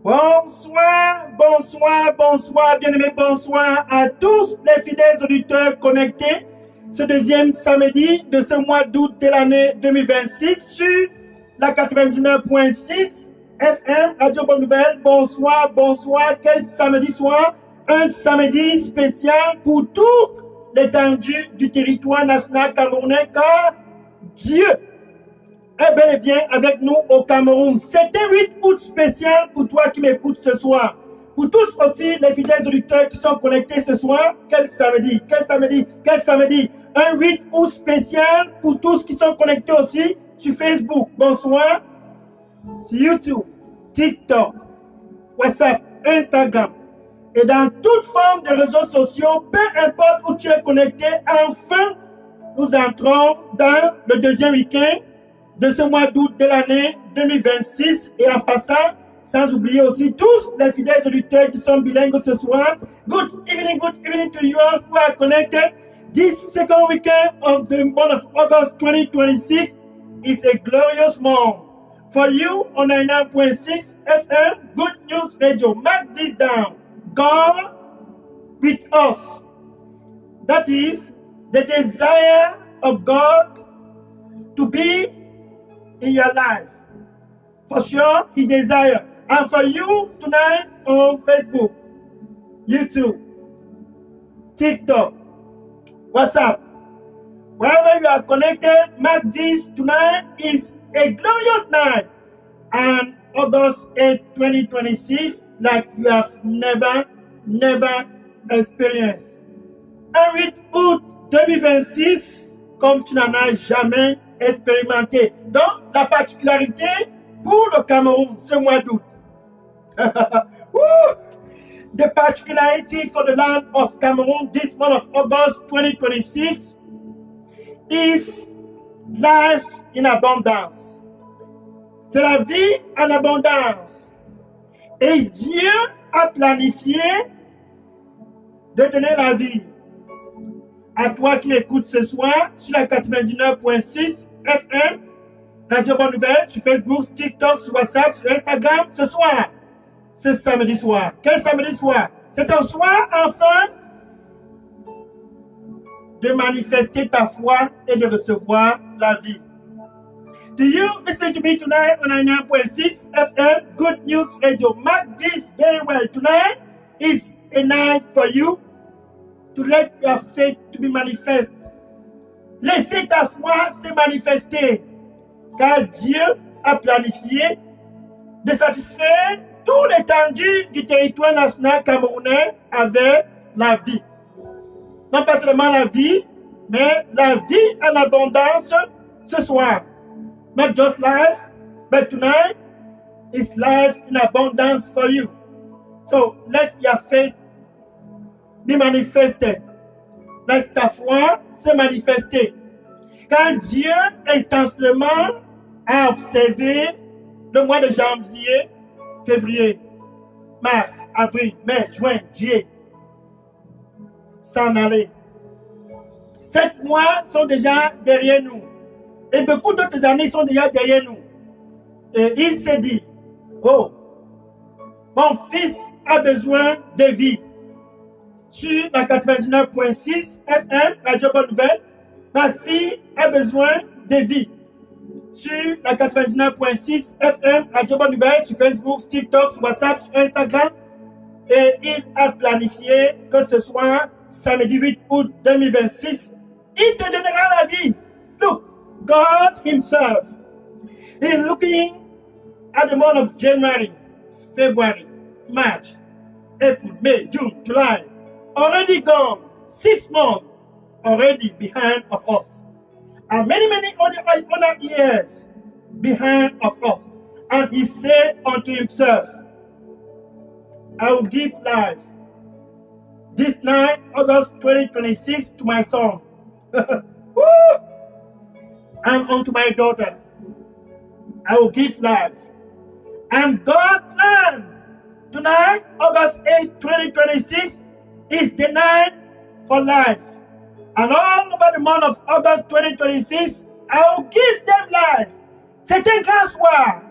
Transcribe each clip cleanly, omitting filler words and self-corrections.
Bonsoir, bonsoir, bonsoir, bien-aimés, bonsoir à tous les fidèles auditeurs connectés ce deuxième samedi de ce mois d'août de l'année 2026 sur la 99.6 FM Radio Bonne Nouvelle. Bonsoir, bonsoir, quel samedi soir, un samedi spécial pour toute l'étendue du territoire national camerounais car Dieu est bel et bien avec nous au Cameroun. C'est un 8 août spécial pour toi qui m'écoutes ce soir. Pour tous aussi les fidèles auditeurs qui sont connectés ce soir, quel samedi, quel samedi, quel samedi. Un 8 août spécial pour tous qui sont connectés aussi sur Facebook. Bonsoir. Sur YouTube, TikTok, WhatsApp, Instagram. Et dans toute forme de réseaux sociaux, peu importe où tu es connecté, enfin, nous entrons dans le deuxième week-end de ce mois d'août de l'année 2026 et en passant, sans oublier aussi tous les fidèles auditeurs qui sont bilingues ce soir. Good evening to you all who are connected. This second weekend of the month of August 2026 is a glorious month. For you on 99.6 FM, Good News Radio. Mark this down. God with us. That is the desire of God to be in your life. For sure, He desires. And for you tonight on Facebook, YouTube, TikTok, WhatsApp, wherever you are connected, mark this tonight is a glorious night. And August 8, 2026, like you have never experienced. Un 8 août 2026, comme tu n'en as jamais expérimenté. Donc, la particularité pour le Cameroun ce mois d'août. The particularity for the land of Cameroon this month of August 2026 is life in abundance. C'est la vie en abondance. Et Dieu a planifié de donner la vie à toi qui m'écoutes ce soir sur la 99.6 FM, Radio Bonne Nouvelle, sur Facebook, sur TikTok, sur WhatsApp, sur Instagram, ce soir, ce samedi soir. Quel samedi soir? C'est un soir, enfin, de manifester ta foi et de recevoir la vie. Do you listen to me tonight on 99.6 FM, Good News Radio? Mark this very well. Tonight is a night for you to let your faith to be manifest. Laissez ta foi se manifester, car Dieu a planifié de satisfaire tout l'étendue du territoire national camerounais avec la vie. Non pas seulement la vie, mais la vie en abondance ce soir. Not just life, but tonight is life in abundance for you. So let your faith be manifested. Laisse ta foi se manifester. Car Dieu intentionnellement a observé le mois de janvier, février, mars, avril, mai, juin, juillet, s'en aller. 7 mois sont déjà derrière nous. Et beaucoup d'autres années sont déjà derrière nous. Et il s'est dit, oh, mon fils a besoin de vie. Sur la 99.6 FM, Radio Bonne Nouvelle, ma fille a besoin de vie. Sur la 99.6 FM, Radio Bonne Nouvelle, sur Facebook, sur TikTok, sur WhatsApp, sur Instagram. Et il a planifié que ce soir, samedi 8 août 2026, il te donnera la vie. Look, God Himself is looking at the month of January, February, March, April, May, June, July. Already gone, 6 months already behind of us. And many other years behind of us. And He said unto Himself, I will give life this night, August 2026, to my son. And unto my daughter, I will give life. And God's plan tonight, August 8, 2026, is the night for life. And all over the month of August 2026, I will give them life. C'est un grand soir.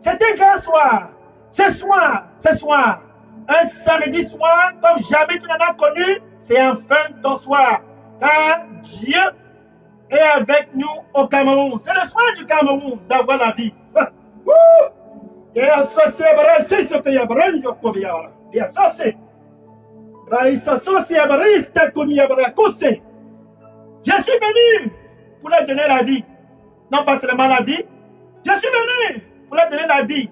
C'est un grand soir. ce soir, un samedi soir, comme jamais tu n'en as connu, c'est enfin ton soir. Car Dieu est avec nous au Cameroun. C'est le soir du Cameroun d'avoir la vie. Et associé à ce pays, et associé. Je suis venu pour leur donner la vie. Non pas seulement la vie. Je suis venu pour leur donner la vie.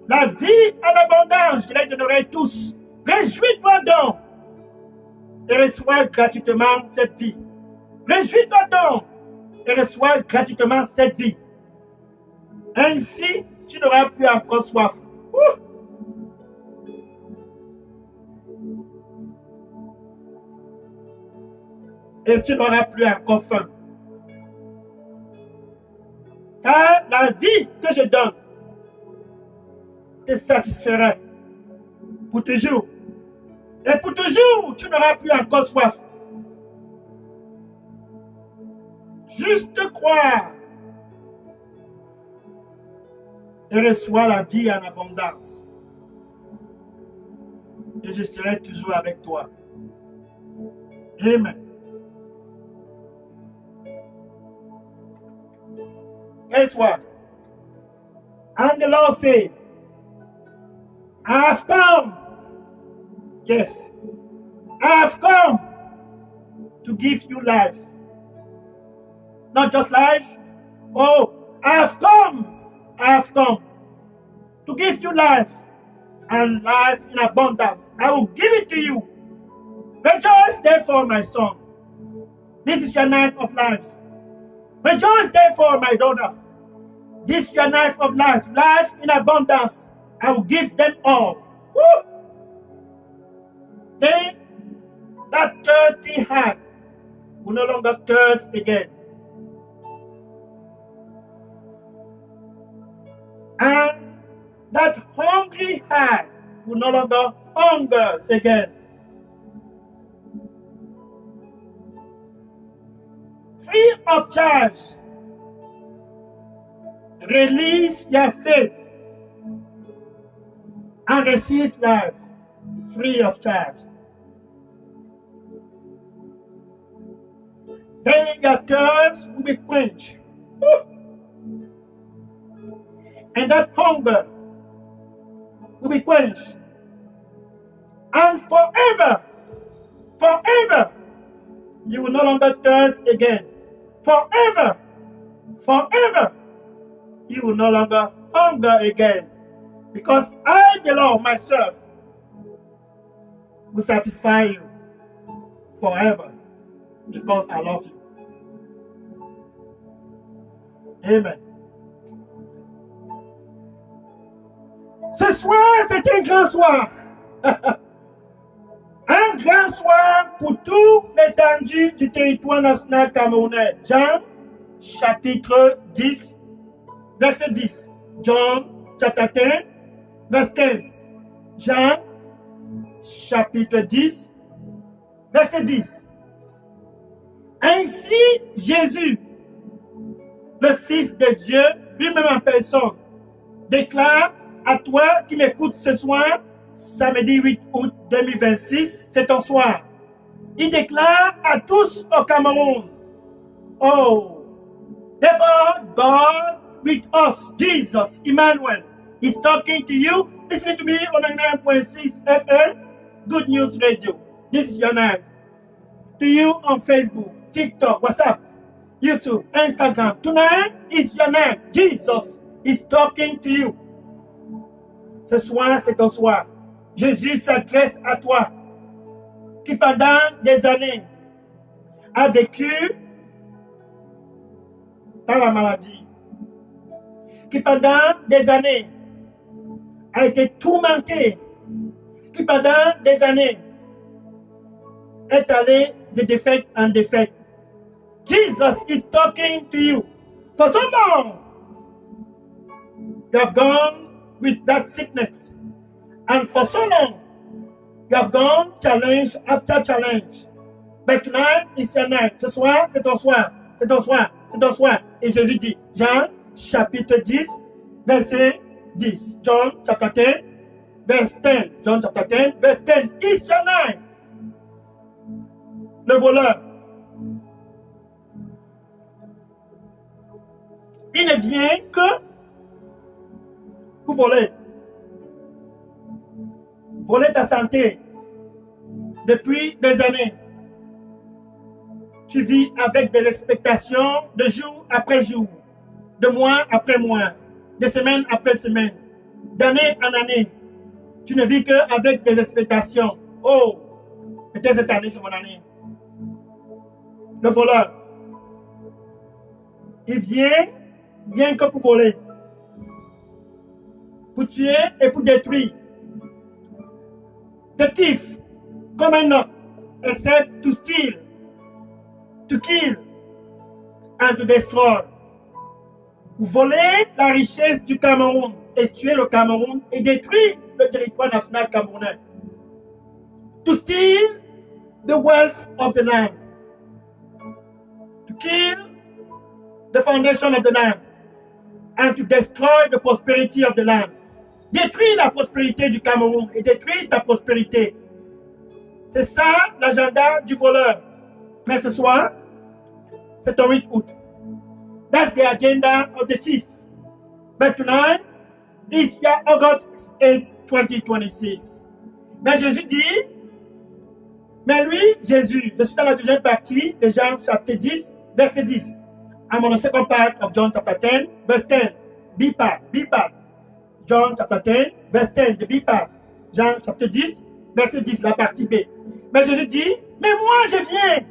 La vie à l'abondance, je les donnerai tous. Réjouis-toi donc et reçois gratuitement cette vie. Réjouis-toi donc et reçois gratuitement cette vie. Ainsi, tu n'auras plus encore soif. Et tu n'auras plus encore faim. Car la vie que je donne te satisfera pour toujours. Et pour toujours, tu n'auras plus encore soif. Juste croire et reçois la vie en abondance. Et je serai toujours avec toi. Amen. Guess what? And the Lord said, I have come. Yes. I have come to give you life. Not just life. Oh, I have come to give you life and life in abundance. I will give it to you. Rejoice therefore, my son. This is your night of life. Rejoice therefore, my daughter. This is your night of life. Life in abundance. I will give them all. Woo! Then that thirsty heart will no longer thirst again. And that hungry heart will no longer hunger again. Free of charge, release your faith and receive life free of charge. Then your thirst will be quenched. And that hunger will be quenched. And forever, you will no longer thirst again. Forever, you will no longer hunger again. Because I, the Lord, myself, will satisfy you forever. Because I love you. Amen. Ce soir, c'est un grand soir. Un grand soir pour toute l'étendue du territoire national camerounais. Jean, chapitre 10, verset 10. John, chapitre 10, verset 10. Jean, chapitre 10, verset 10. Ainsi, Jésus, le Fils de Dieu, lui-même en personne, déclare à toi qui m'écoutes ce soir, samedi 8 août 2026, c'est ton soir. Il déclare à tous au Cameroun, oh, therefore God with us, Jesus, Emmanuel, is talking to you. Listen to me on 99.6 FM, Good News Radio. This is your name. To you on Facebook, TikTok, WhatsApp, YouTube, Instagram. Tonight is your name. Jesus is talking to you. Ce soir, c'est ton soir. Jésus s'adresse à toi qui pendant des années a vécu par la maladie, qui pendant des années a été tourmenté, qui pendant des années est allé de défaite en défaite. Jesus is talking to you. For so long, you have gone with that sickness. And for so long, you have gone challenge after challenge. But tonight is your night. Ce soir, c'est ton soir. C'est ton soir. C'est ton soir. Et Jésus dit, Jean, chapitre 10, verset 10. John, chapitre 10, verse 10. John chapter 10, verse 10. Is your name le voleur? Il ne vient que pour voler. Voler ta santé. Depuis des années, tu vis avec des expectations de jour après jour, de mois après mois, de semaine après semaine, d'année en année. Tu ne vis qu'avec des expectations. Oh, peut-être cette année, c'est mon année. Le voleur, il vient bien que pour voler, pour tuer et pour détruire. The thief, comme un autre, except to steal, to kill, and to destroy. Vous volez la richesse du Cameroun et tuer le Cameroun et détruire le territoire national camerounais. To steal the wealth of the land. To kill the foundation of the land. And to destroy the prosperity of the land. Détruire la prospérité du Cameroun et détruire ta prospérité. C'est ça l'agenda du voleur. Mais ce soir, c'est le 8 août. That's the agenda of the thief. But tonight is August 8, 2026. Mais Jésus dit, mais lui, Jésus, je suis dans la deuxième partie de Jean chapitre 10, verset 10. I'm on the second part of John chapter 10, verse 10. B part. John chapter 10, verse 10, the B part. Jean chapitre 10, verset 10, la partie B. Mais Jésus dit, mais moi je viens.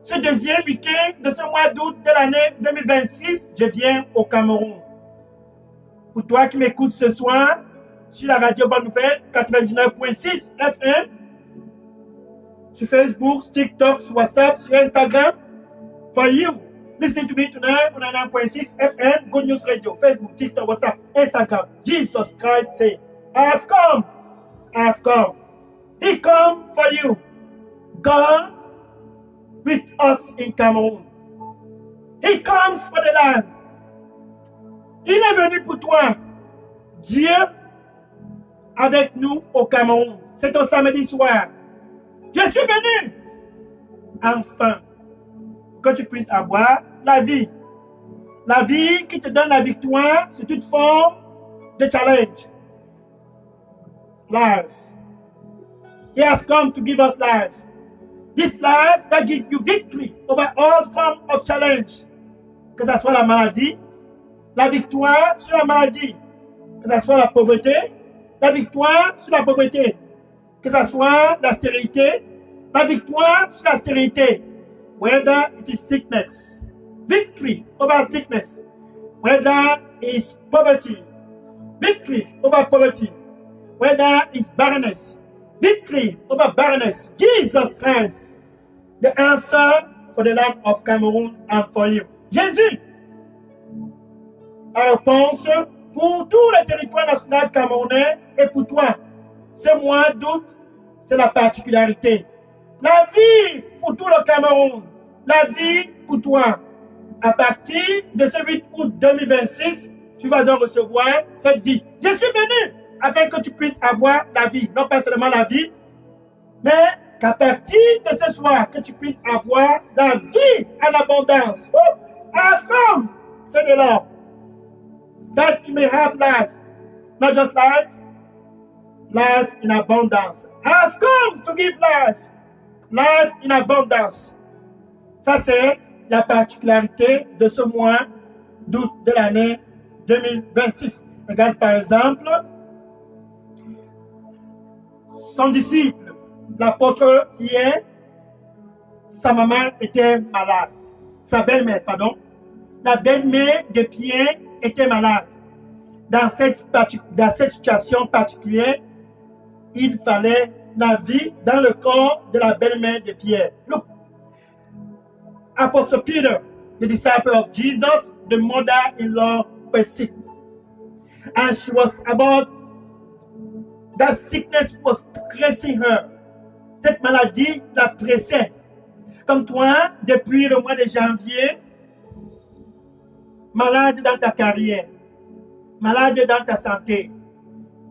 Ce deuxième week-end de ce mois d'août de l'année 2026, je viens au Cameroun. Pour toi qui m'écoutes ce soir, sur la radio Bonne Nouvelle 99.6 FM, sur Facebook, sur TikTok, sur WhatsApp, sur Instagram, for you. Listening to me tonight on 99.6 FM, Good News Radio, Facebook, TikTok, WhatsApp, Instagram. Jesus Christ said, I have come. He come for you. God with us in Cameroon. He comes for the land. Il est venu pour toi. Dieu avec nous au Cameroun. C'est au samedi soir. Je suis venu. Enfin, que tu puisses avoir la vie. La vie qui te donne la victoire sur toute forme de challenge. Life. He has come to give us life. This life that gives you victory over all forms of challenge. Que ce soit la maladie, la victoire sur la maladie. Que ce soit la pauvreté, la victoire sur la pauvreté. Que ce soit la stérilité, la victoire sur la stérilité. Whether it is sickness, victory over sickness. Whether it is poverty, victory over poverty. Whether it is barrenness, victory over barrenness. Jesus Christ, the answer for the land of Cameroon and for you. Jésus, la réponse pour tout le territoire national camerounais et pour toi. Ce mois d'août, c'est la particularité. La vie pour tout le Cameroun. La vie pour toi. À partir de ce 8 août 2026, tu vas donc recevoir cette vie. Je suis venu afin que tu puisses avoir la vie. Non pas seulement la vie, mais qu'à partir de ce soir, que tu puisses avoir la vie en abondance. Oh, have come, c'est de l'or. That you may have life. Not just life, life in abondance. I have come to give life. Life in abondance. Ça, c'est la particularité de ce mois d'août de l'année 2026. Regarde par exemple son disciple, l'apôtre Pierre, sa maman était malade. Sa belle-mère, pardon. La belle-mère de Pierre était malade. Dans cette situation particulière, il fallait la vie dans le corps de la belle-mère de Pierre. Look, Apostle Peter, the disciple of Jesus, the mother-in-law was sick. And she was about, that sickness was pressing her. Cette maladie la pressait. Comme toi, depuis le mois de janvier, malade dans ta carrière, malade dans ta santé,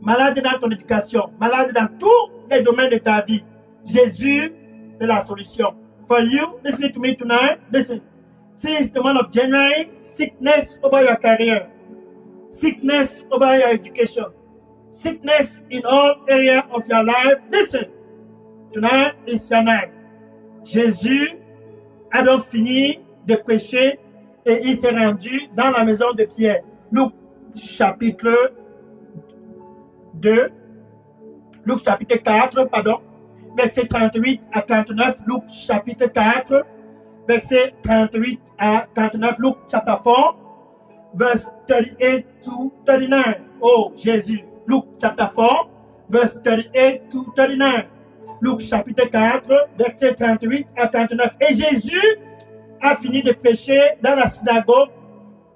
malade dans ton éducation, malade dans tous les domaines de ta vie, Jésus, c'est la solution. For you, listen to me tonight. Listen. Since the month of January, sickness over your career, sickness over your education, sickness in all areas of your life. Listen. Tonight is your night. Jésus a donc fini de prêcher et il s'est rendu dans la maison de Pierre. Luc chapitre 2, Luc chapitre 4, pardon, verset 38 à 39, Luc chapitre 4, verset 38 à 39, Luc chapter 4, verse 38 to 39. Oh, Jésus. Luc chapter 4, verse 38 to 39. Luc chapitre 4, verset 38 à 39. Et Jésus a fini de prêcher dans la synagogue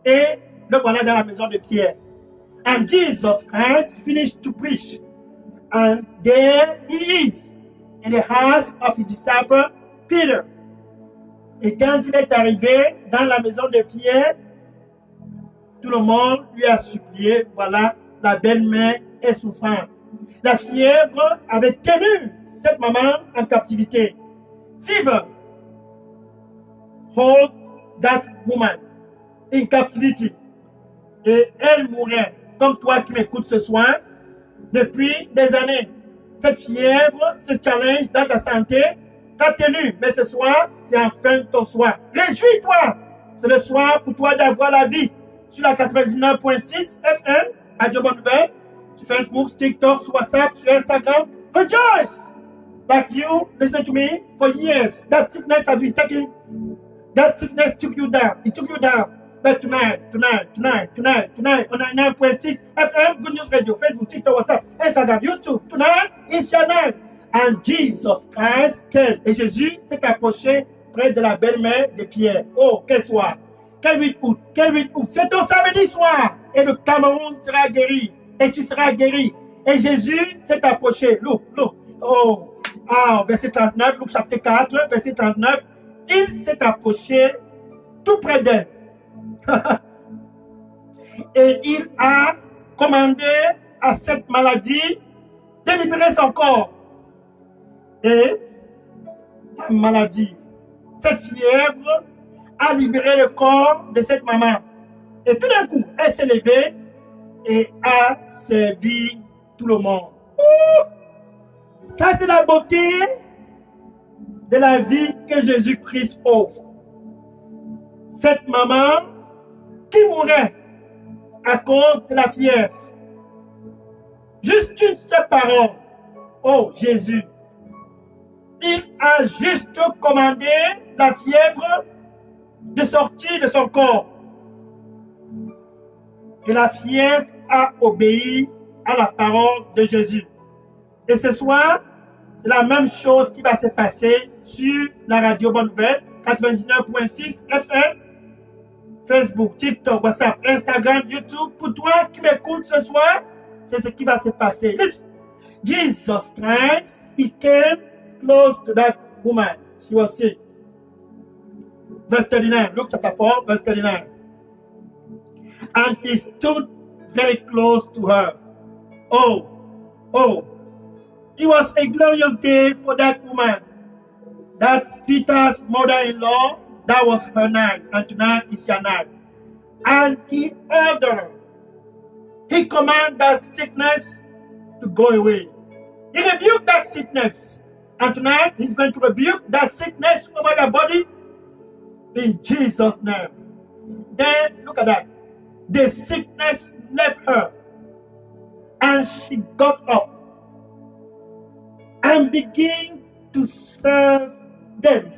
et le voilà dans la maison de Pierre. And Jesus Christ finished to preach. And there he is in the house of his disciple Peter. Et quand il est arrivé dans la maison de Pierre, tout le monde lui a supplié, voilà, la belle-mère est souffrante. La fièvre avait tenu cette maman en captivité. Fever hold that woman in captivity. Et elle mourait, comme toi qui m'écoutes ce soir, depuis des années. Cette fièvre, ce challenge dans ta santé, t'a tenu. Mais ce soir, c'est enfin ton soir. Réjouis-toi. C'est le soir pour toi d'avoir la vie. Sur la 99.6 FM, Radio Bonne Nouvelle, sur Facebook, TikTok, sur WhatsApp, sur Instagram. Rejoice! Like you, listen to me for years. That sickness has been taking, that sickness took you down. It took you down. But tonight, on 99.6 FM, Good News Radio, Facebook, TikTok, WhatsApp, Instagram, YouTube. Tonight is your night. And Jesus Christ came. Et Jésus s'est approché près de la belle-mère de Pierre. Oh, quel soir! Quel 8 août! Quel 8 août! C'est ton samedi soir! Et le Cameroun sera guéri. Et tu seras guéri. Et Jésus s'est approché. Look. Oh! Ah, verset 39, Luc chapitre 4, verset 39. Il s'est approché tout près d'elle. Et il a commandé à cette maladie de libérer son corps. Et la maladie, cette fièvre, a libéré le corps de cette maman. Et tout d'un coup, elle s'est levée et a servi tout le monde. Ça, c'est la beauté de la vie que Jésus-Christ offre. Cette maman qui mourait à cause de la fièvre. Juste une seule parole. Oh, Jésus. Il a juste commandé la fièvre de sortir de son corps. Et la fièvre a obéi à la parole de Jésus. Et ce soir, c'est la même chose qui va se passer sur la radio Bonne Nouvelle, 99.6 FM, Facebook, TikTok, WhatsApp, Instagram, YouTube. Pour toi qui m'écoutes ce soir, c'est ce qui va se passer. Listen. Jesus Christ, he came close to that woman. She was sick. Verse 39, Luke chapter 4, verse 39. And he stood very close to her. Oh. It was a glorious day for that woman. That Peter's mother-in-law, that was her night. And tonight is your night. And he ordered, he commanded that sickness to go away. He rebuked that sickness. And tonight he's going to rebuke that sickness over your body in Jesus' name. Then look at that. The sickness left her. And she got up and began to serve them.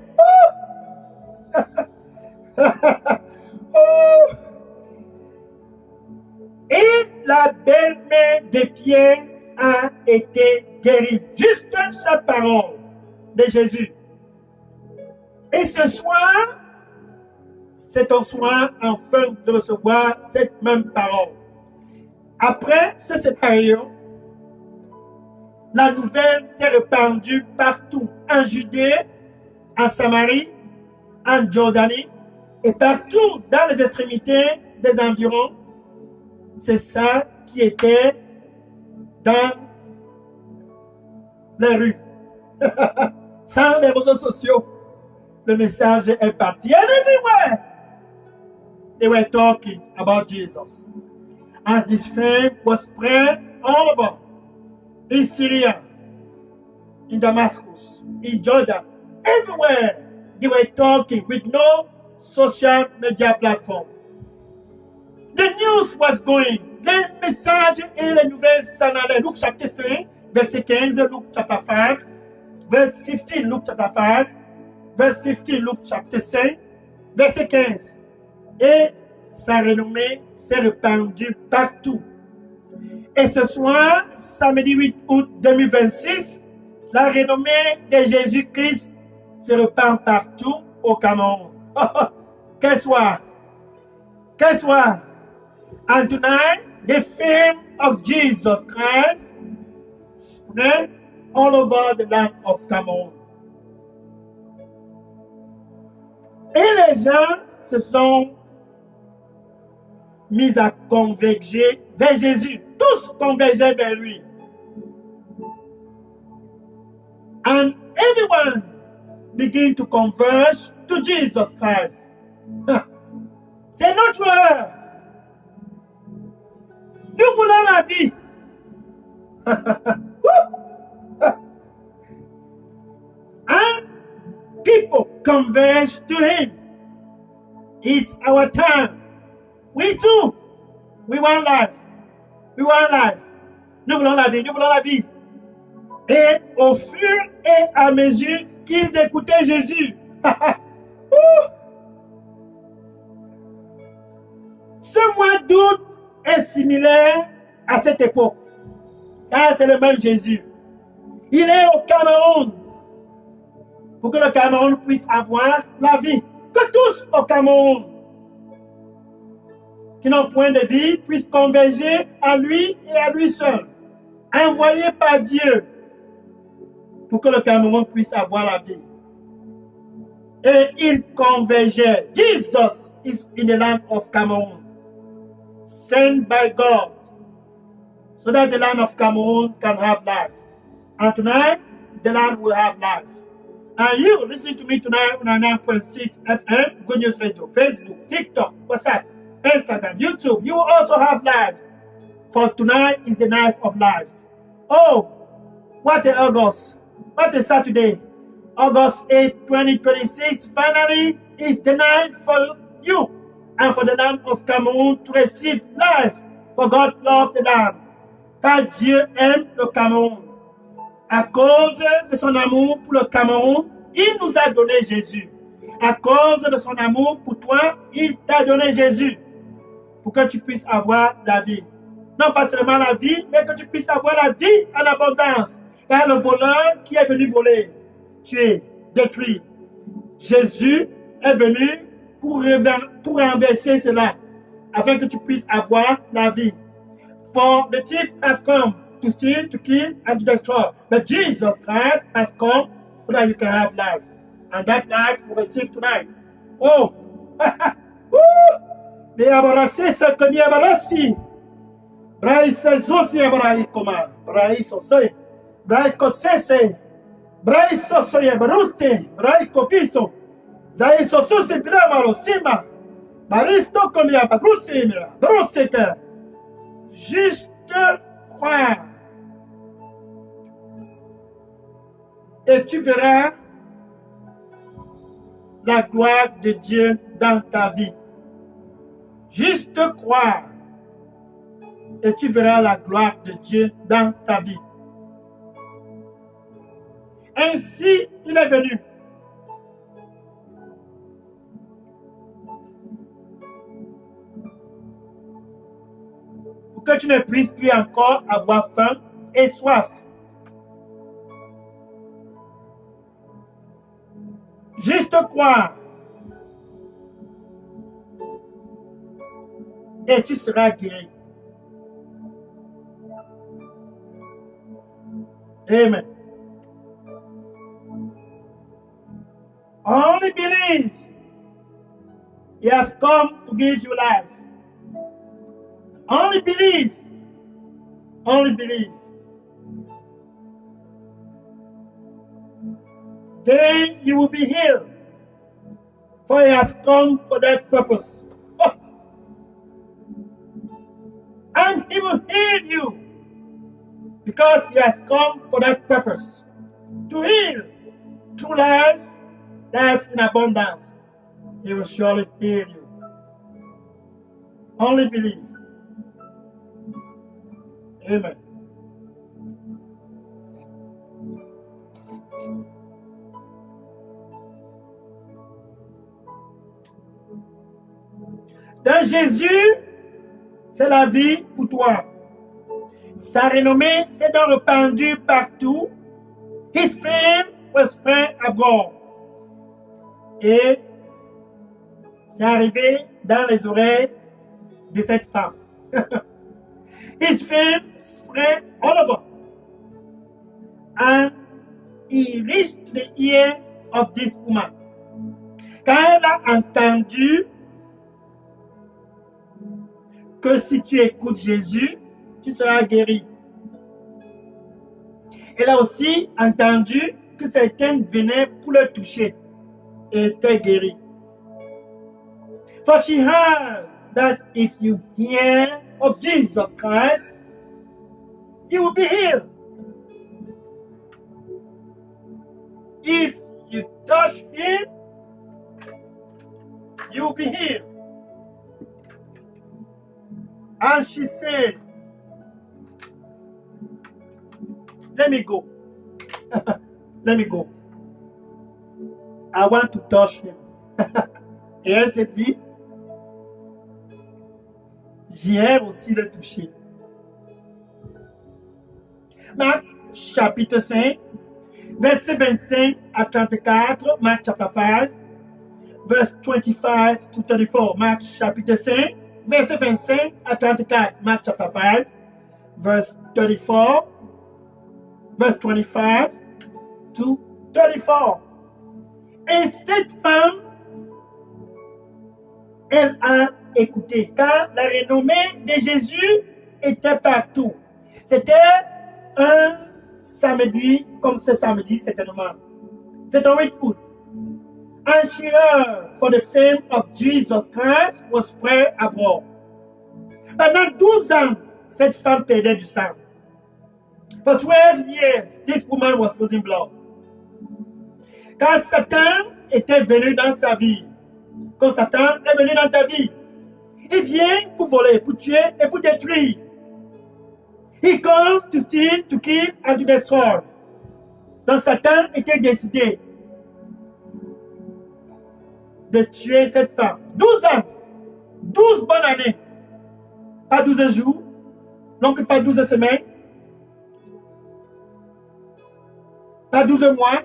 Et la belle-mère de Pierre a été guérie. Juste une seule parole de Jésus. Et ce soir, c'est ton soir enfin de recevoir cette même parole. Après ce scénario, la nouvelle s'est répandue partout, en Judée, en Samarie, en Jordanie, et partout dans les extrémités des environs. C'est ça qui était dans les rues. Sans les réseaux sociaux, le message est parti. And everywhere, they were talking about Jesus. And his fame was spread all over. In Syria, in Damascus, in Jordan, everywhere they were talking with no social media platform. The news was going. Le message et les nouvelles s'en allaient. Luc chapitre 5, verset 15, Luc chapitre 5, verse 15, Luc chapitre 5, verse 15, Luc chapitre 5, verset 15. Et sa renommée s'est répandue partout. Et ce soir, samedi 8 août 2026, la renommée de Jésus-Christ se répand partout au Cameroun. Quel soir! Quel soir! And tonight, the fame of Jesus Christ spread all over the land of Cameroun. Et les gens se sont mis à converger vers Jésus. Tous convergeaient vers lui. And everyone began to converge to Jesus Christ. C'est notre heure. Nous voulons la vie. And people converge to him. It's our time. We too. We want life. We want life. Nous voulons la vie. Nous voulons la vie. Et au fur et à mesure qu'ils écoutaient Jésus, ce mois d'août est similaire à cette époque. Car c'est le même Jésus. Il est au Cameroun. Pour que le Cameroun puisse avoir la vie. Que tous au Cameroun qui n'ont point de vie puissent converger à lui et à lui seul. Envoyé par Dieu pour que le Cameroun puisse avoir la vie. Et il convergeait. Jesus is in the land of Cameroon. Sent by God. So that the land of Cameroon can have life. And tonight, the land will have life. And you listening to me tonight on 9.6 FM, Good News Radio, Facebook, TikTok, WhatsApp, Instagram, YouTube, you will also have life. For tonight is the night of life. Oh, what a August. What a Saturday. August 8, 2026, finally is the night for you and for the land of Cameroon to receive life. For God loves the land. Car Dieu aime le Cameroun. À cause de son amour pour le Cameroun, il nous a donné Jésus. À cause de son amour pour toi, il t'a donné Jésus. Pour que tu puisses avoir la vie. Non pas seulement la vie, mais que tu puisses avoir la vie en abondance. Car le voleur qui est venu voler, tuer, détruire, Jésus est venu pour renverser cela, afin que tu puisses avoir la vie. For the thief has come to steal, to kill, and to destroy. But Jesus Christ has come so that you can have life. And that life you receive tonight. Oh! Me abarasi se que mi abarasi. Brai se zosi abarai koma. Brai sosoi. Brai kosese. Brai sosoye baruste. Brai kopiso. Zai sosusi bramaro sima. Baristo komia bagrusimia. Brusite. Juste croire. Et tu verras la gloire de Dieu dans ta vie. Juste croire. Et tu verras la gloire de Dieu dans ta vie. Ainsi, il est venu. Pour que tu ne puisses plus encore avoir faim et soif. Juste croire. Et tu seras guéri. Amen. Only believe. He has come to give you life. Only believe. Only believe. then you will be healed. For he has come for that purpose. And he will heal you because he has come for that purpose. To heal true life, life in abundance. He will surely heal you. Only believe. Amen. Dans Jésus, c'est la vie pour toi. Sa renommée s'est donc répandue partout. His fame was spread abroad. Et c'est arrivé dans les oreilles de cette femme. His fame spread all over. And he reached the ear of this woman. Quand elle a entendu que si tu écoutes Jésus, tu seras guéri. Elle a aussi entendu que certains venaient pour le toucher et étaient guéris. For she heard that if you hear of Jesus Christ, you will be healed. If you touch him, you will be healed. And she said, let me go. Let me go. I want to touch him. Et elle s'est dit, j'irai aussi le toucher. Marc chapitre 5, verset 25 à 34, Marc chapter 5, verse 25 to 34, Marc chapitre 5, verset 25 à 34, Marc chapter 5, verse 34, verse 25 to 34. Et cette femme, elle a écouté, car la renommée de Jésus était partout. C'était un samedi, comme ce samedi certainement. C'était le 8 août. And she heard, for the fame of Jesus Christ was spread abroad. Pendant 12 ans, cette femme perdait du sang. For 12 years, this woman was losing blood. Quand Satan était venu dans sa vie, quand Satan est venu dans ta vie, il vient pour voler, pour tuer et pour détruire. He comes to steal, to kill and to destroy. Donc Satan était décidé de tuer cette femme. 12 ans, 12 bonnes années. Pas 12 jours, donc pas 12 semaines, pas 12 mois.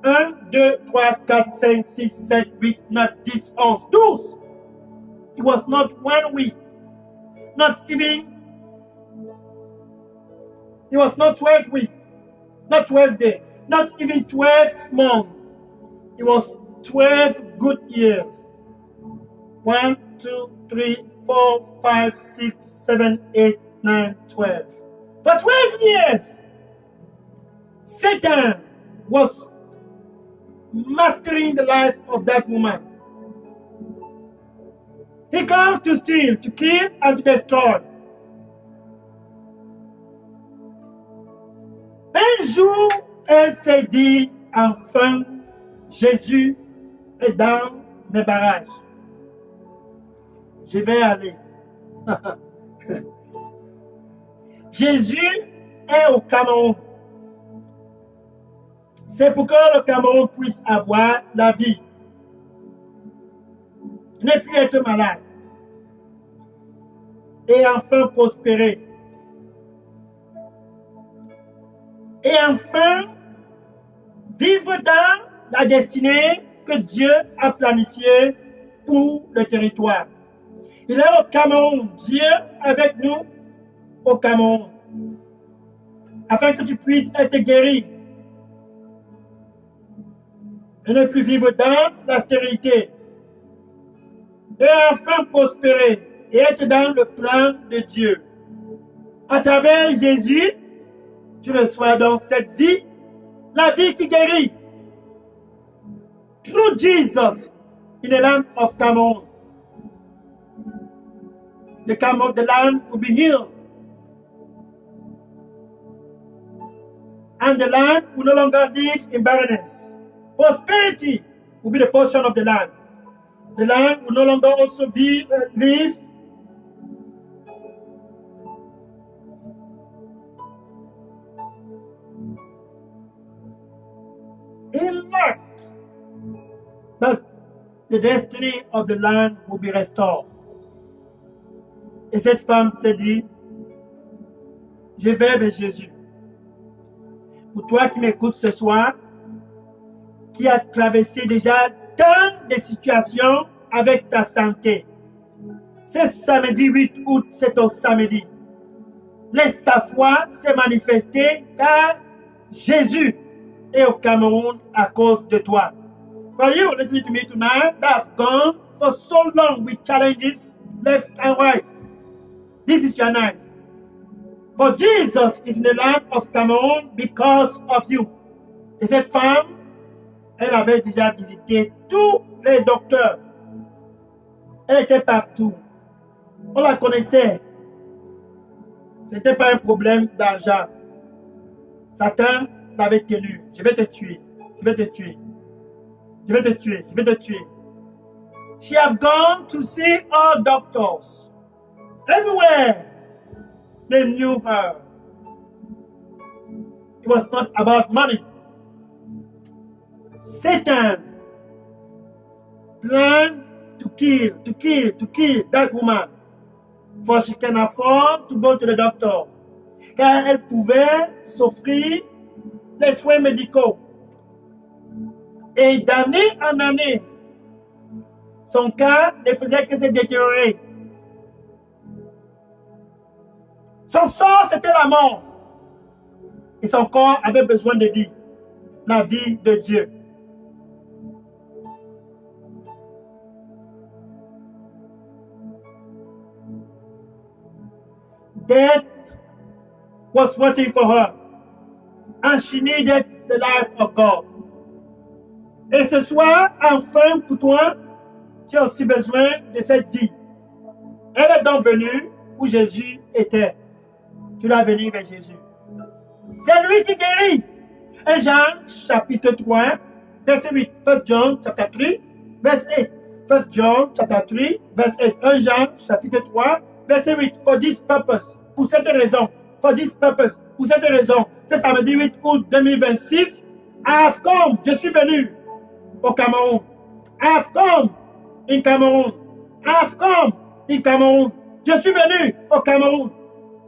1, 2, 3, 4, 5, 6, 7, 8, 9, 10, 11, 12. It was not 1 week, not even, it was not 12 weeks, not 12 days, not even 12 months. It was 12 good years. 1, 2, 3, 4, 5, 6, 7, 8, 9, 12. For 12 years, Satan was mastering the life of that woman. He comes to steal, to kill, and to destroy. Un jour, elle s'est dit, enfin, Jésus est dans mes barrages. Je vais aller. Jésus est au Cameroun. C'est pour que le Cameroun puisse avoir la vie. Ne plus être malade. Et enfin prospérer. Et enfin vivre dans la destinée que Dieu a planifiée pour le territoire. Il est au Cameroun. Dieu avec nous au Cameroun. Afin que tu puisses être guéri. Et ne plus vivre dans la stérilité. Et enfin prospérer et être dans le plan de Dieu. À travers Jésus, tu reçois donc cette vie, la vie qui guérit, through Jesus in the land of Cameroon. The land will be healed. And the land will no longer live in barrenness. Prosperity will be the portion of the land. The land will no longer also live in lack. But the destiny of the land will be restored. Et cette femme s'est dit, je vais vers Jésus. Pour toi qui m'écoutes ce soir, qui a traversé déjà tant de situations avec ta santé, ce samedi 8 août, c'est ton samedi. Laisse ta foi se manifester car Jésus est au Cameroun à cause de toi. For you listening to me tonight, that have gone for so long with challenges left and right. This is your night. For Jesus is in the land of Cameroon because of you. Et cette femme, elle avait déjà visité tous les docteurs. Elle était partout. On la connaissait. Ce n'était pas un problème d'argent. Satan l'avait tenu. Je vais te tuer. Je vais te tuer. Je vais te tuer. Je vais te tuer. She have gone to see all doctors. Everywhere. They knew her. It was not about money. Satan planned to kill that woman. For she can afford to go to the doctor. Car elle pouvait s'offrir les soins médicaux. Et d'année en année, son cas ne faisait que se détériorer. Son sort, c'était la mort. Et son corps avait besoin de vie. La vie de Dieu. Death was waiting for her. And she needed the life of God. Et ce soir, enfin, pour toi, tu as aussi besoin de cette vie. Elle est donc venue où Jésus était. Tu dois venir vers Jésus. C'est lui qui guérit. 1 Jean chapitre 3, verset 8. 1 John chapitre 3, verset 8. 1 John chapitre 3, verset 8. 1 Jean chapitre 3, verset 8. For this purpose. Pour cette raison. For this purpose. Pour cette raison. Ce samedi 8 août 2026. I have come. Je suis venu au Cameroun. I have come in Cameroun. I have come in Cameroun. Je suis venu au Cameroun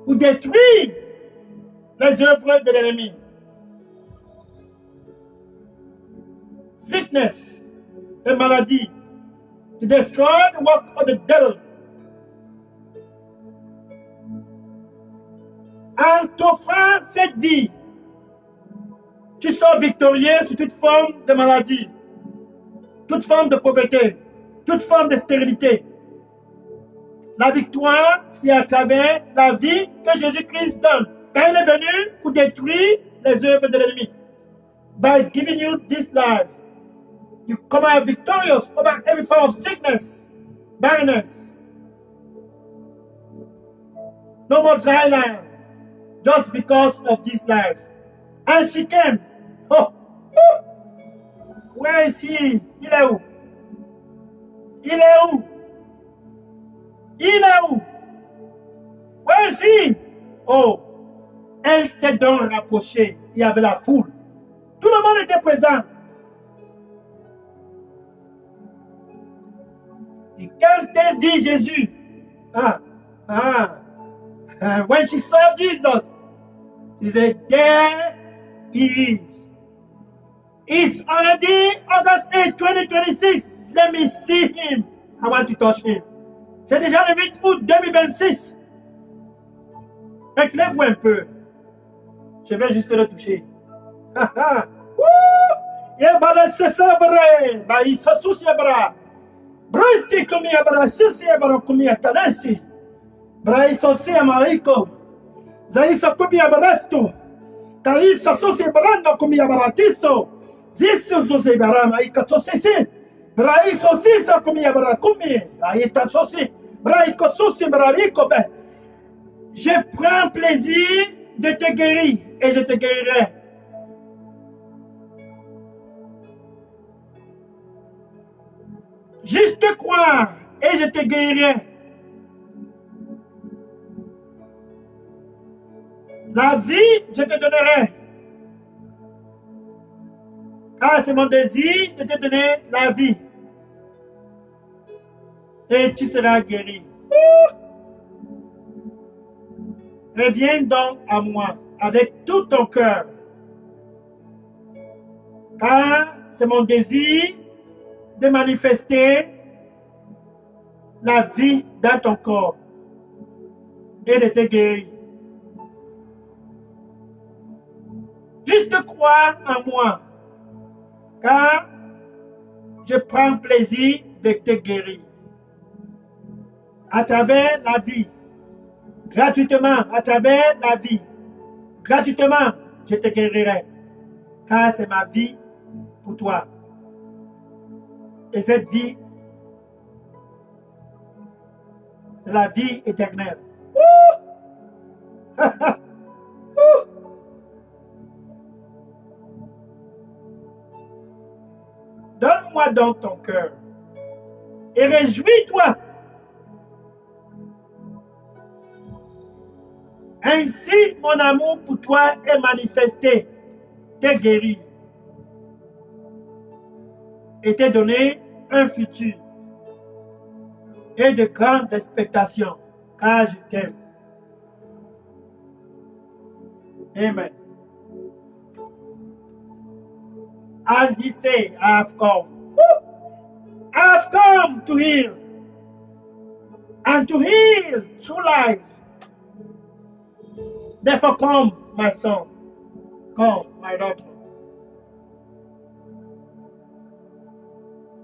pour détruire les œuvres de l'ennemi. Sickness, les maladies, to destroy the work of the devil. En t'offrant cette vie, tu sors victorieux sur toute forme de maladie, toute forme de pauvreté, toute forme de stérilité. La victoire, c'est à travers la vie que Jésus-Christ donne. Quand il est venu pour détruire les œuvres de l'ennemi. By giving you this life, you come out victorious over every form of sickness, barrenness. No more dry land, just because of this life. And she came. Oh, oh. Where is he? Il est où? Il est où? Il est où? Where is he? Oh, elle s'est donc rapprochée. Il y avait la foule. Tout le monde était présent. Et quand elle vit Jésus, when she saw Jesus, she said, there he is. It's already August 8, 2026. Let me see him. I want to touch him. C'est déjà le 8 août 2026. Éclaire-vous un peu. Je vais juste le toucher. Braiste comia barashusia barokumia talesi. Braiso sia mariko. Zaiso comia barasto. Taisa sosia barando comia baratiso. Zisuzuzi barama ikatosisi. Braisosi sakumia barakumi. Aïta sosi. Braikososi braviko be. Je prends plaisir de te guérir et je te guérirai. Juste croire et je te guérirai. La vie, je te donnerai. Car c'est mon désir de te donner la vie. Et tu seras guéri. Reviens donc à moi avec tout ton cœur. Car c'est mon désir de manifester la vie dans ton corps et de te guérir. Juste croire en moi, car je prends plaisir de te guérir. À travers la vie, gratuitement, à travers la vie, gratuitement, je te guérirai, car c'est ma vie pour toi. Et cette vie, c'est la vie éternelle. Donne-moi donc ton cœur et réjouis-toi. Ainsi, mon amour pour toi est manifesté, t'est guéri et t'est donné un futur et de grandes expectations, car je t'aime. Amen. And he said, I have come. I have come to heal. And to heal through life. Therefore come, my son. Come, my daughter.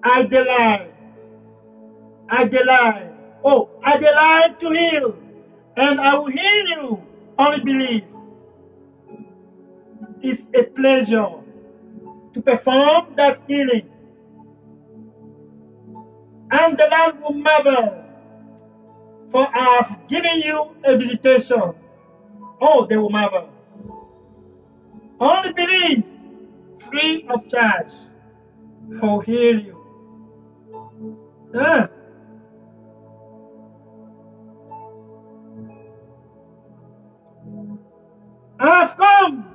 I delight. I delight to heal. And I will heal you. Only believe. It's a pleasure to perform that healing. And the Lord will marvel, for I have given you a visitation. Oh, they will marvel. Only believe, free of charge. I will heal you. I have come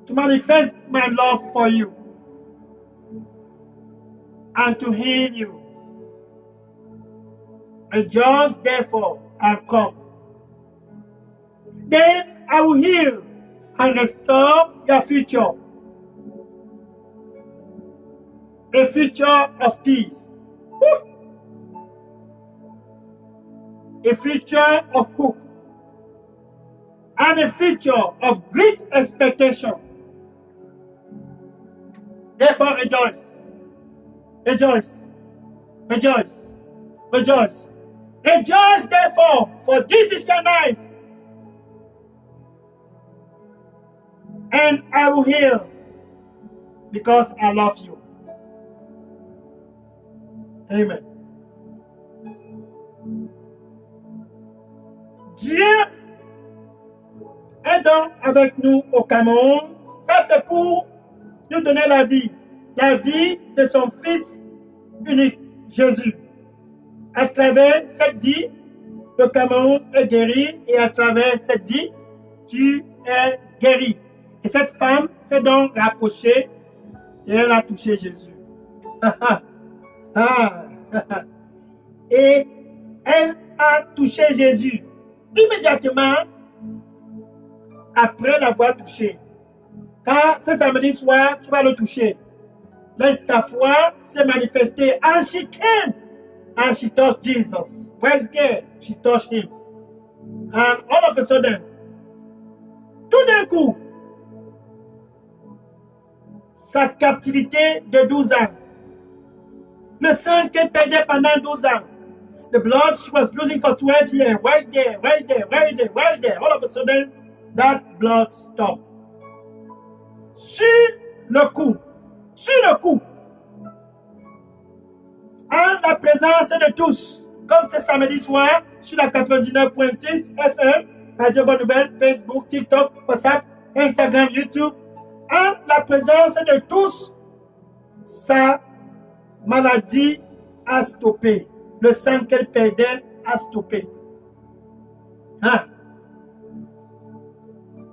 to manifest my love for you and to heal you. Rejoice therefore and come. Then I will heal and restore your future. A future of peace. A future of hope. And a future of great expectation. Therefore rejoice. Rejoice. Rejoice. Rejoice. Rejoice therefore, for this is your night. And I will heal, because I love you. Amen. Dieu est donc avec nous au Cameroun. Ça, c'est pour nous donner la vie de son Fils unique, Jésus. À travers cette vie, le Cameroun est guéri, et à travers cette vie, tu es guéri. Et cette femme s'est donc rapprochée et elle a touché Jésus. Et elle a touché Jésus immédiatement après l'avoir touché. Car ce samedi soir, tu vas le toucher. Laisse ta foi se manifester. And she came and she touched Jesus. Right there, she touched him. And all of a sudden, tout d'un coup, sa captivité de 12 ans, le sang qu'elle perdait pendant 12 ans, the blood she was losing for 12 years, right there, all of a sudden, that blood stopped. She le coup. Sur le coup. En la présence de tous. Comme ce samedi soir, sur la 99.6 FM, Radio Bonne Nouvelle, Facebook, TikTok, WhatsApp, Instagram, YouTube. En la présence de tous, sa maladie a stoppé. Le sang qu'elle perdait a stoppé. Hein?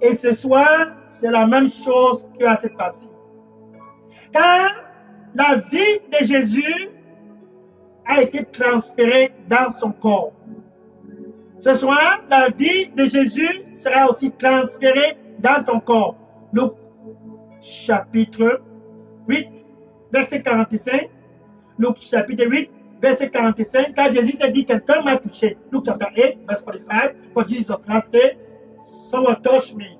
Et ce soir, c'est la même chose qui va se passer. Car la vie de Jésus a été transférée dans son corps. Ce soir, la vie de Jésus sera aussi transférée dans ton corps. Luc chapitre 8, verset 45. Luc chapitre 8, verset 45. Quand Jésus s'est dit, quelqu'un m'a touché. Luke chapter 8, verse 45. For Jesus translated, someone touched me.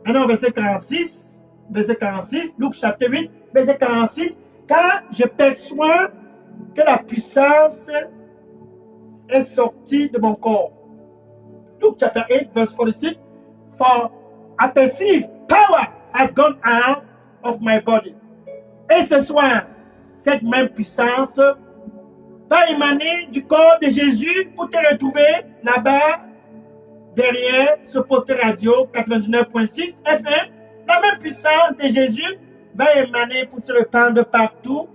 Maintenant, verset 46. Verset 46. Luc chapitre 8, verset 46. Car je perçois que la puissance est sortie de mon corps. Luke chapter 8, verse 46. For I perceive power has gone out of my body. Et ce soir, cette même puissance va émaner du corps de Jésus pour te retrouver là-bas, derrière ce poste radio 99.6 FM. La même puissance de Jésus va émaner pour se répandre partout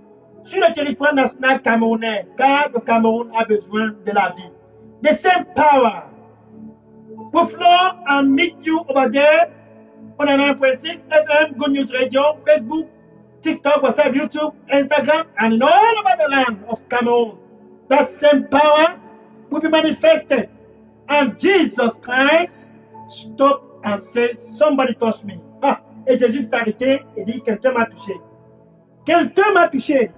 sur le territoire national camerounais, car le Cameroun a besoin de la vie. The same power will flow and meet you over there on 9.6 FM, Good News Radio, Facebook, TikTok, WhatsApp, YouTube, Instagram, and in all over the land of Cameroon. That same power will be manifested. And Jesus Christ stopped and said, somebody touched me. Ah, et Jésus s'est arrêté et dit, quelqu'un m'a touché. Quelqu'un m'a touché.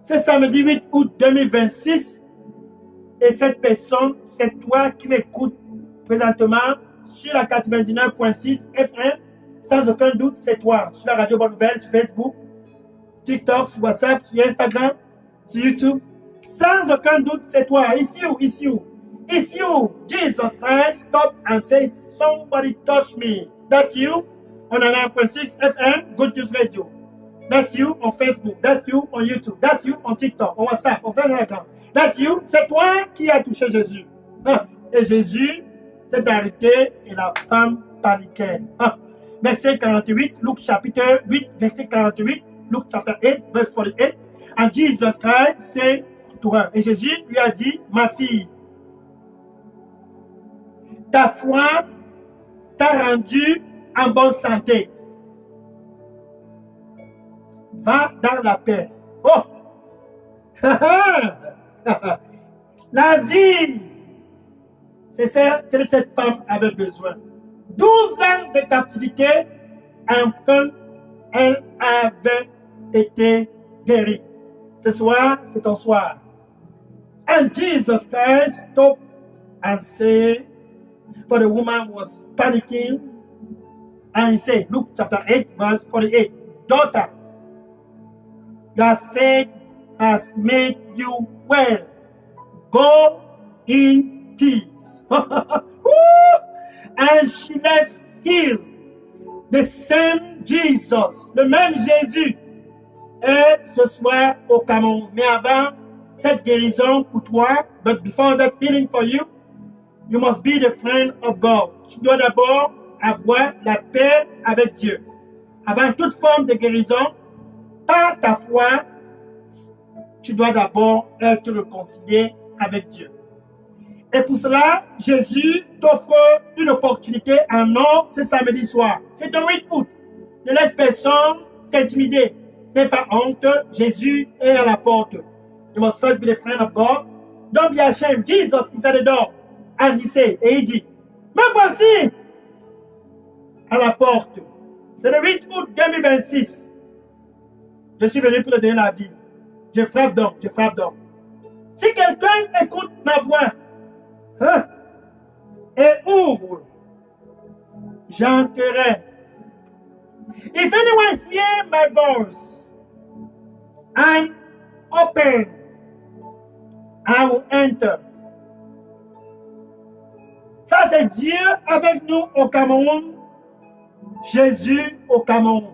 C'est samedi 8 août 2026. Et cette personne, c'est toi qui m'écoutes présentement sur la 99.6 FM. Sans aucun doute, c'est toi. Sur la radio Bonne Nouvelle, sur Facebook, TikTok, sur WhatsApp, sur Instagram, sur YouTube. Sans aucun doute, c'est toi. It's you, it's you. It's you. Jesus Christ, stop and say, somebody touch me. That's you on 9.6 FM, Good News Radio. That's you on Facebook. That's you on YouTube. That's you on TikTok, on WhatsApp, on Instagram. That's you. C'est toi qui as touché Jésus. Ah. Et Jésus s'est arrêté et la femme paniquait. Ah. Verset 48, Luc chapitre 8, verset 48, Luc chapter 8, verse 48. And Jesus Christ said to her, et Jésus lui a dit, ma fille, ta foi t'a rendu en bonne santé. Va dans la paix. Oh! La vie, c'est ça que cette femme avait besoin. 12 ans de captivité, enfin, elle avait été guérie. Ce soir, c'est ton soir. And Jesus Christ stopped and said, for the woman was panicking, and he said, Luke chapter 8, verse 48, daughter, your faith has made you well. Go in peace. And she left healed. The same Jesus, le même Jésus, est ce soir au Cameroun. Mais avant cette guérison pour toi, but before that healing for you, you must be the friend of God. Tu dois d'abord avoir la paix avec Dieu. Avant toute forme de guérison, par ta foi, tu dois d'abord être réconcilié avec Dieu. Et pour cela, Jésus t'offre une opportunité en or ce samedi soir. C'est le 8 août. Ne laisse personne t'intimider. N'aie pas honte. Jésus est à la porte. You must first be the friend of God. Don't be ashamed. Jesus is at the door. And he said, et il dit, me voici à la porte. C'est le 8 août 2026. Je suis venu pour te donner la vie. Je frappe donc, je frappe donc. Si quelqu'un écoute ma voix, hein, et ouvre, j'entrerai. If anyone hear my voice and open, I will enter. Ça, c'est Dieu avec nous au Cameroun. Jésus au Cameroun.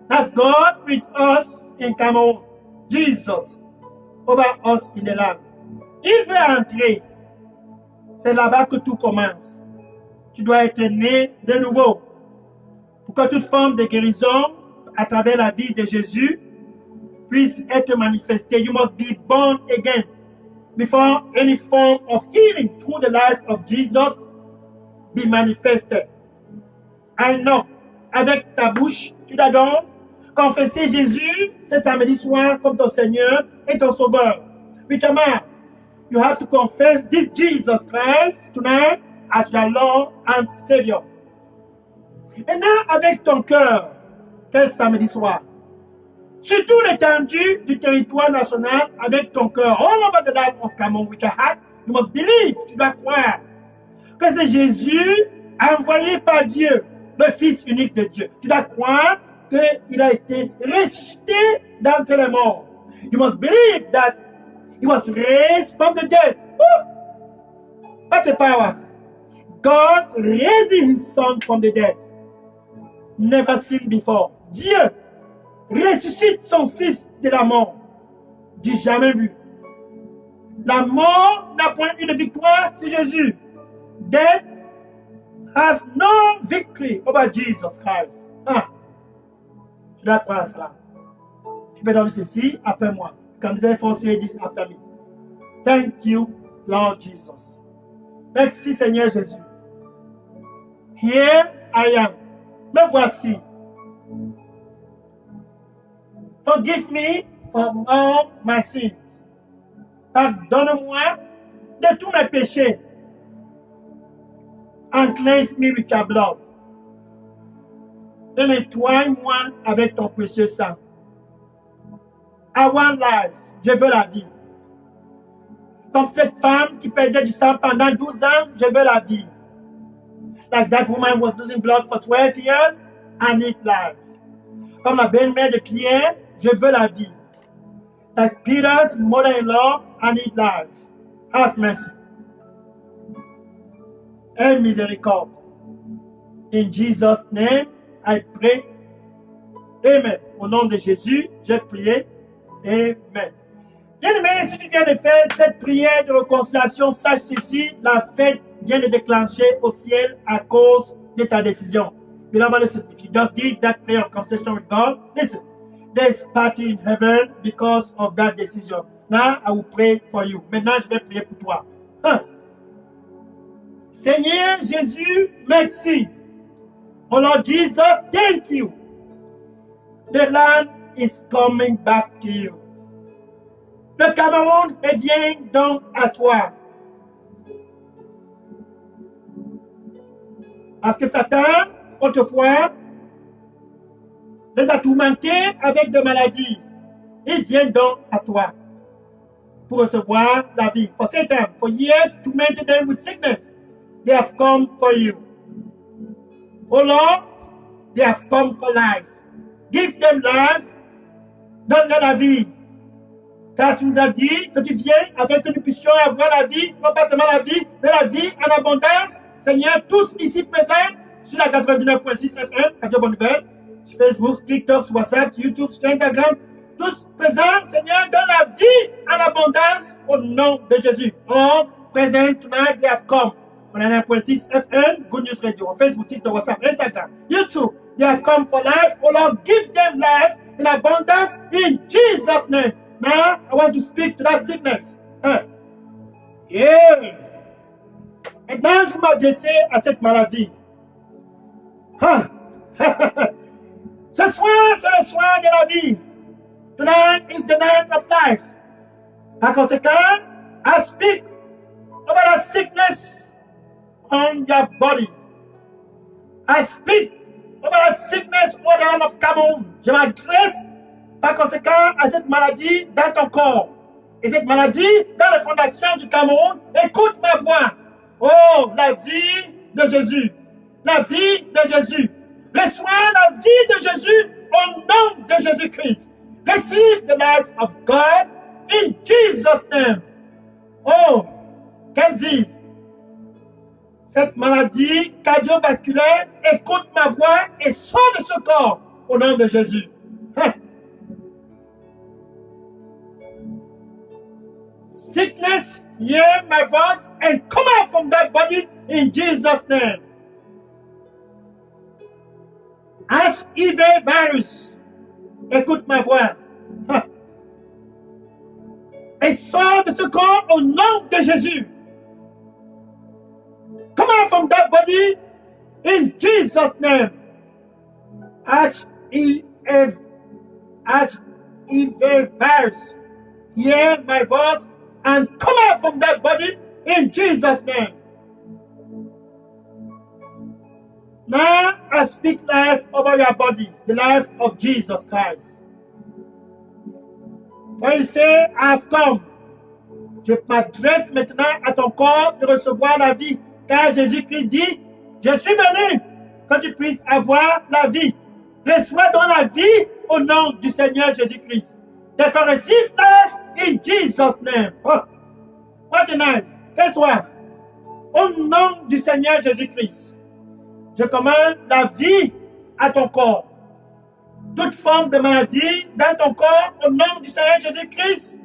That's God with us in Cameroun. Jesus over us in the land. Il veut entrer. C'est là-bas que tout commence. Tu dois être né de nouveau. Pour que toute forme de guérison à travers la vie de Jésus puisse être manifestée. You must be born again before any form of healing through the life of Jesus be manifested. I know. Avec ta bouche, tu dois donc confesser Jésus ce samedi soir comme ton Seigneur et ton Sauveur. With your mouth, you have to confess this Jesus Christ tonight as your Lord and Savior. Maintenant, avec ton cœur, quel samedi soir, sur toute l'étendue du territoire national, avec ton cœur, all over the land of Cameroun, with your heart, you must believe, tu dois croire que c'est Jésus envoyé par Dieu, le Fils unique de Dieu. Tu dois croire qu'il a été ressuscité d'entre les morts. You must believe that he was raised from the dead. What a power! God raising his son from the dead. Never seen before. Dieu ressuscite son fils de la mort. Du jamais vu. La mort n'a point eu de victoire sur Jésus. Death has no victory over Jesus Christ. Tu dois croire cela. Tu peux donner ceci après moi. Comme disait Foncé, this after me. Thank you, Lord Jesus. Merci Seigneur Jésus. Here I am. Me voici. Forgive me for all my sins. Pardonne-moi de tous mes péchés. And cleanse me with your blood. Et nettoie-moi avec ton précieux sang. I want life. Je veux la vie. Comme cette femme qui perdait du sang pendant 12 ans, je veux la vie. Like that woman was losing blood for 12 years, I need life. Comme la belle-mère de Pierre, je veux la vie. Like Peter's mother-in-law, I need life. Have mercy. Et miséricorde. In Jesus' name, I pray. Amen. Au nom de Jésus, j'ai prié. Amen. Bien-aimé, si tu viens de faire cette prière de réconciliation, sache ceci, la fête vient de déclencher au ciel à cause de ta décision. Beloved, listen, if you just did that prayer of concession with God, listen, there's party in heaven because of that decision. Now, I will pray for you. Maintenant, je vais prier pour toi. Seigneur Jésus, merci. Oh Lord Jesus, thank you. The land is coming back to you. Le Cameroun revient donc à toi. Parce que Satan, autrefois, les a tourmentés avec des maladies. Il vient donc à toi pour recevoir la vie. For Satan, for years, tormented them with sickness. They have come for you. Oh Lord, they have come for life. Give them life. Donne-leur la vie. Car tu nous as dit que tu viens afin que nous puissions avoir la vie, non pas seulement la vie, mais la vie en abondance. Seigneur, tous ici présents sur la 99.6 FM, Radio Bonne Nouvelle, sur Facebook, TikTok, sur WhatsApp, sur YouTube, sur Instagram, tous présents, Seigneur, donne la vie en abondance au nom de Jésus. All present tonight, they have come. On a 9.6 FM, Good News Radio, on Facebook, TikTok, WhatsApp, Instagram, YouTube. They have come for life. Oh Lord, give them life in abundance in Jesus' name. Now, I want to speak to that sickness. Yeah. Maintenant, je vais m'adresser à cette maladie. Ce soir, c'est le soir de la vie. Tonight is the night of life. Par conséquent, I speak over the sickness on your body. I speak over the sickness all the land of Cameroun. Je m'adresse par conséquent à cette maladie dans ton corps. Et cette maladie dans les fondations du Cameroun, écoute ma voix. Oh, la vie de Jésus. La vie de Jésus. Reçois la vie de Jésus au nom de Jésus-Christ. Receive the life of God in Jesus' name. Oh, quelle vie. cette maladie cardiovasculaire, écoute ma voix et sors de ce corps au nom de Jésus. Sickness, hear my voice and come out from that body in Jesus' name. HIV virus, écoute ma voix. Et sors de ce corps au nom de Jésus. Come out from that body in Jesus' name. HIV virus, hear my voice and come out from that body in Jesus' name. Now I speak life over your body, the life of Jesus Christ. When you say, I've come, je m'adresse maintenant à ton corps de recevoir la vie. Car Jésus-Christ dit, je suis venu que tu puisses avoir la vie. Reçois donc la vie au nom du Seigneur Jésus-Christ. Therefore receive life in Jesus' name. Oh, what a night. Quel soir. Au nom du Seigneur Jésus-Christ, je commande la vie à ton corps. Toute forme de maladie dans ton corps, au nom du Seigneur Jésus-Christ,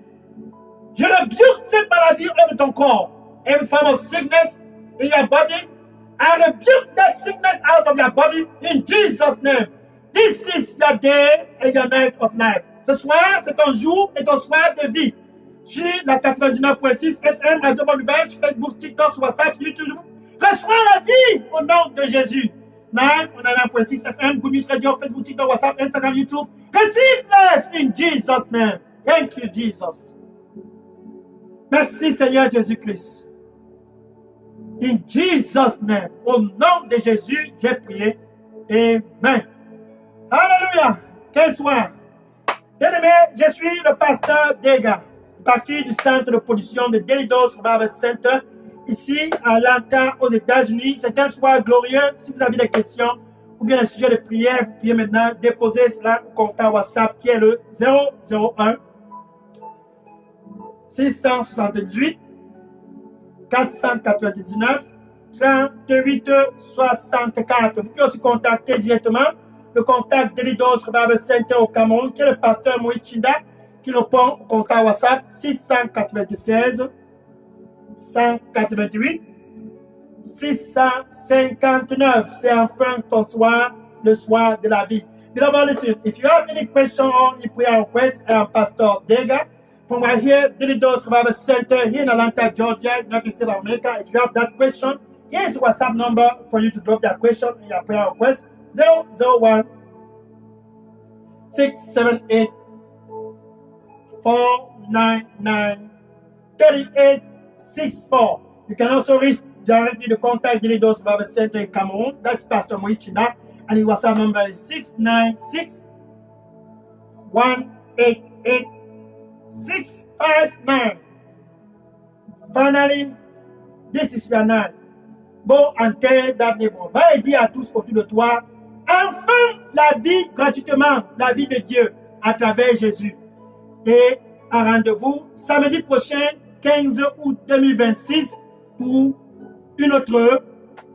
je rebuke cette maladie hors de ton corps. Every form of sickness in your body, I rebuke that sickness out of your body in Jesus' name. This is your day and your night of life. Ce soir, c'est ton jour et ton soir de vie. Sur la 99.6 FM, Radio Bonne Nouvelle, sur Facebook, TikTok, sur WhatsApp, YouTube. Reçois la vie au nom de Jésus. 9.6 FM, Good News Radio, Facebook, TikTok, WhatsApp, Instagram, YouTube. Receive life in Jesus' name. Thank you, Jesus. Merci, Seigneur Jésus-Christ. In Jesus' name. Au nom de Jésus, j'ai prié. Amen. Alléluia. Quel soir. Bien-aimé, je suis le pasteur Dega, parti du centre de production de Daily Dose Revival Center, ici à Atlanta, aux États-Unis. C'est un soir glorieux. Si vous avez des questions ou bien un sujet de prière, vous pouvez maintenant déposer cela au contact WhatsApp qui est le 001 678 499 38 64. Vous pouvez aussi contacter directement le contact d'Elidos Revival Center au Cameroun, qui est le pasteur Moïse Chinda, qui répond au contact WhatsApp 696 188 659. C'est enfin ton soir, le soir de la vie. Beloved, listen, if you have any question or any prayer request, I am Pastor Dega from right here, Delidos Revival Center here in Atlanta, Georgia, United States of America. If you have that question, here's the WhatsApp number for you to drop that question and your prayer request. 001 678 499 3864. You can also reach directly the contact Delidos Revival Center in Cameroon. That's Pastor Moïse China, and his WhatsApp number is 696 188 659. Finally, this is your night. Go and tell that neighbor. Va et dire à tous autour de toi, enfin la vie gratuitement, la vie de Dieu à travers Jésus. Et un rendez-vous samedi prochain, 15 août 2026, pour une autre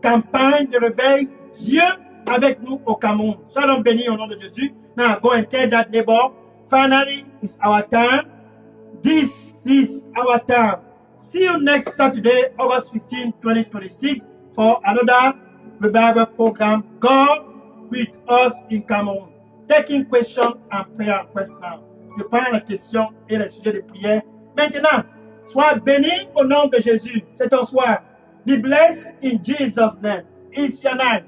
campagne de réveil. Dieu avec nous au Cameroun. Soyons bénis au nom de Jésus. Now go and tell that neighbor, finally it's our time. This is our time. See you next Saturday, August 15, 2026, for another revival program. God with us in Cameroon. Taking questions and prayer requests now. Je prends les questions et les sujets de prière. Maintenant, sois béni au nom de Jésus. C'est ton soir. Be blessed in Jesus' name. It's your night.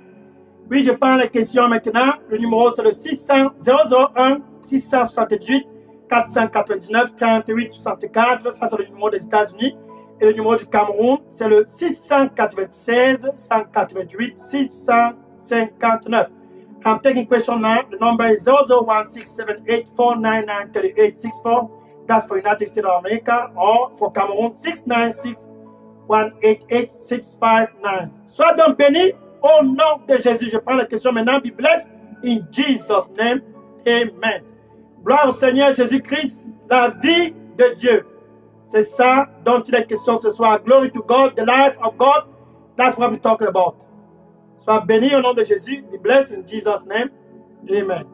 Oui, je prends les questions maintenant. Le numéro, c'est le 001 678 499 48 64. Ça, c'est le numéro des États-Unis. Et le numéro du Cameroun, c'est le 696 188 659. I'm taking question now. The number is 0016784993864. That's for United States of America, or for Cameroon, 696188659. Sois donc béni au nom de Jésus. Je prends la question maintenant. Be blessed in Jesus' name. Amen. Gloire au Seigneur Jésus-Christ, la vie de Dieu. C'est ça dont il est question ce soir. Glory to God, the life of God. That's what we're talking about. Sois béni au nom de Jésus. Be blessed in Jesus' name. Amen.